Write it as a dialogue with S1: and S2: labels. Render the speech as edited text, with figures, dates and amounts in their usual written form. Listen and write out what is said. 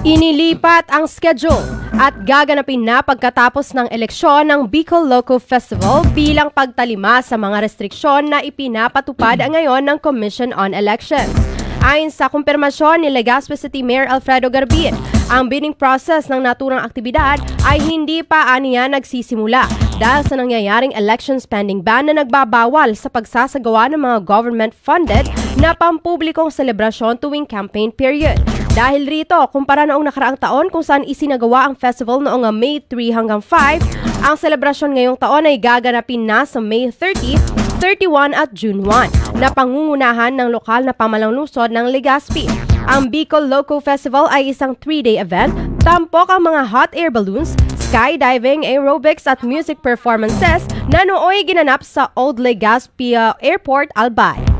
S1: Inilipat ang schedule at gaganapin na pagkatapos ng eleksyon ng Bicol Loco Festival bilang pagtalima sa mga restriksyon na ipinapatupad ngayon ng Commission on Elections. Ayon sa kumpirmasyon ni Legazpi City Mayor Alfredo Garbin, ang bidding process ng naturang aktibidad ay hindi pa aniya nagsisimula dahil sa nangyayaring election spending ban na nagbabawal sa pagsasagawa ng mga government-funded na pampublikong selebrasyon tuwing campaign period. Dahil rito, kumpara noong nakaraang taon kung saan isinagawa ang festival noong May 3 hanggang 5, ang selebrasyon ngayong taon ay gaganapin na sa May 30, 31 at June 1 na pangungunahan ng lokal na pamalansod ng Legazpi. Ang Bicol Loco Festival ay isang 3-day event, tampok ang mga hot air balloons, skydiving, aerobics at music performances na nooy ginanap sa Old Legazpi Airport, Albay.